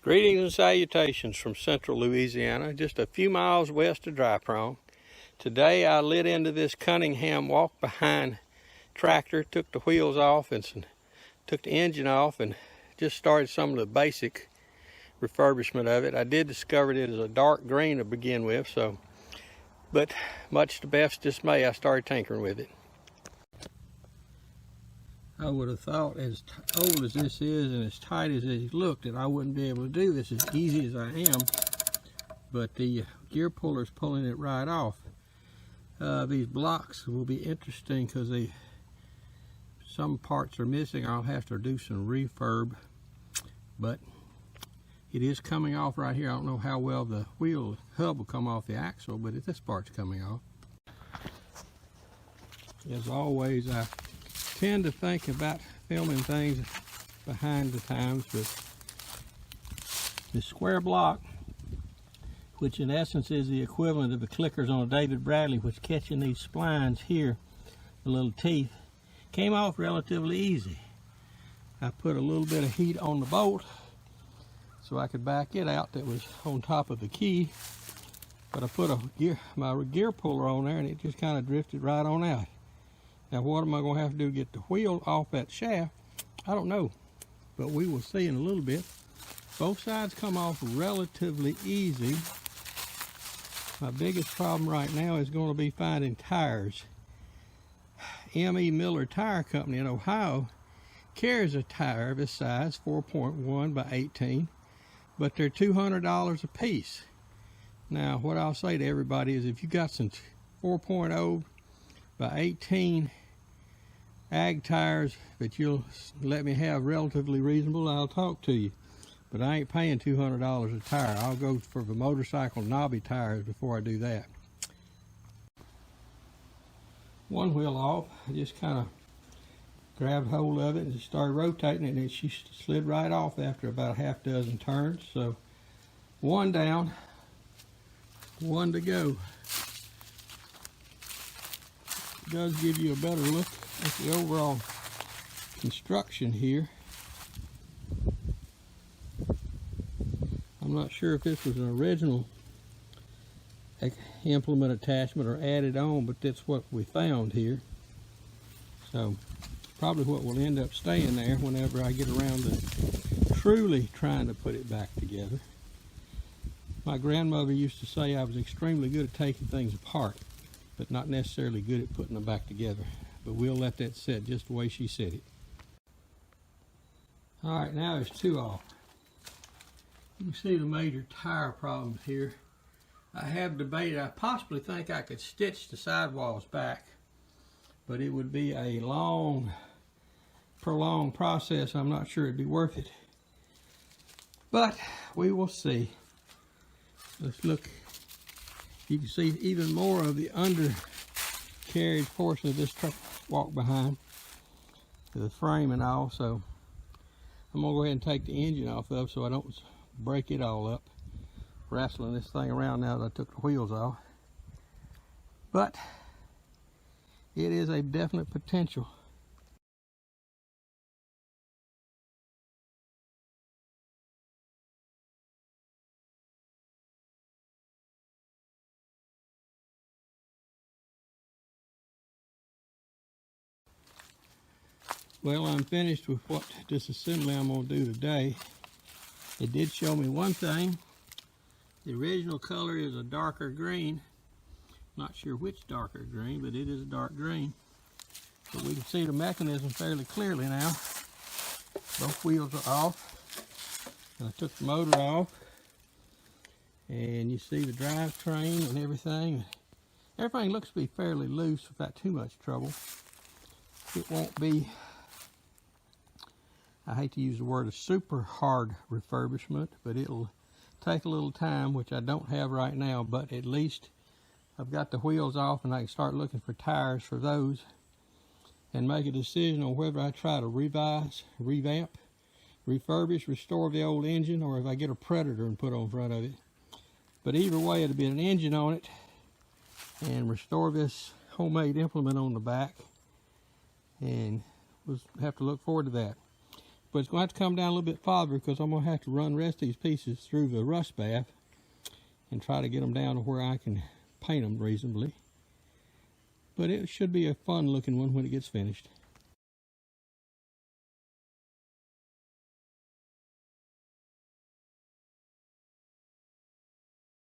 Greetings and salutations from central Louisiana, just a few miles west of Dry Prong. Today I lit into this Cunningham Walk Behind tractor, took the wheels off and took the engine off and just started some of the basic refurbishment of it. I did discover it as a dark green to begin with, but much to Beth's dismay, I started tinkering with it. I would have thought, as old as this is and as tight as it looked, that I wouldn't be able to do this as easy as I am, but the gear puller is pulling it right off. These blocks will be interesting because some parts are missing. I'll have to do some refurb, but it is coming off right here. I don't know how well the wheel hub will come off the axle, but this part's coming off. As always, I tend to think about filming things behind the times, but the square block, which in essence is the equivalent of the clickers on a David Bradley, which catching these splines here, the little teeth, came off relatively easy. I put a little bit of heat on the bolt so I could back it out that was on top of the key, but I put my gear puller on there and it just kind of drifted right on out. Now what am I going to have to do to get the wheel off that shaft? I don't know, but we will see in a little bit. Both sides come off relatively easy. My biggest problem right now is going to be finding tires. M.E. Miller Tire Company in Ohio carries a tire of this size, 4.1 by 18, but they're $200 a piece. Now what I'll say to everybody is, if you got some 4.0 by 18 ag tires that you'll let me have relatively reasonable, I'll talk to you. But I ain't paying $200 a tire. I'll go for the motorcycle knobby tires before I do that. One wheel off, I just kind of grabbed hold of it and started rotating it, and she slid right off after about a half dozen turns. So one down, one to go. It does give you a better look at the overall construction here. I'm not sure if this was an original implement attachment or added on, but that's what we found here. So probably what will end up staying there whenever I get around to truly trying to put it back together. My grandmother used to say I was extremely good at taking things apart, but not necessarily good at putting them back together. But we'll let that sit just the way she said it. All right, now there's two off. You can see the major tire problems here. I have debated, I possibly think I could stitch the sidewalls back, but it would be a long, prolonged process. I'm not sure it'd be worth it. But we will see. Let's look. You can see even more of the undercarriage portion of this truck walk behind, the frame and all. So I'm gonna go ahead and take the engine off of so I don't break it all up, wrestling this thing around now that I took the wheels off. But it is a definite potential. Well, I'm finished with what disassembly I'm going to do today. It did show me one thing. The original color is a darker green. Not sure which darker green, but it is a dark green. But we can see the mechanism fairly clearly now. Both wheels are off. And I took the motor off. And you see the drivetrain and everything. Everything looks to be fairly loose without too much trouble. It won't be, I hate to use the word, a super hard refurbishment, but it'll take a little time, which I don't have right now, but at least I've got the wheels off and I can start looking for tires for those and make a decision on whether I try to revamp refurbish, restore the old engine, or if I get a Predator and put on front of it. But either way, it'll be an engine on it, and restore this homemade implement on the back, and we'll have to look forward to that. But it's going to have to come down a little bit farther because I'm going to have to run the rest of these pieces through the rust bath and try to get them down to where I can paint them reasonably. But it should be a fun looking one when it gets finished.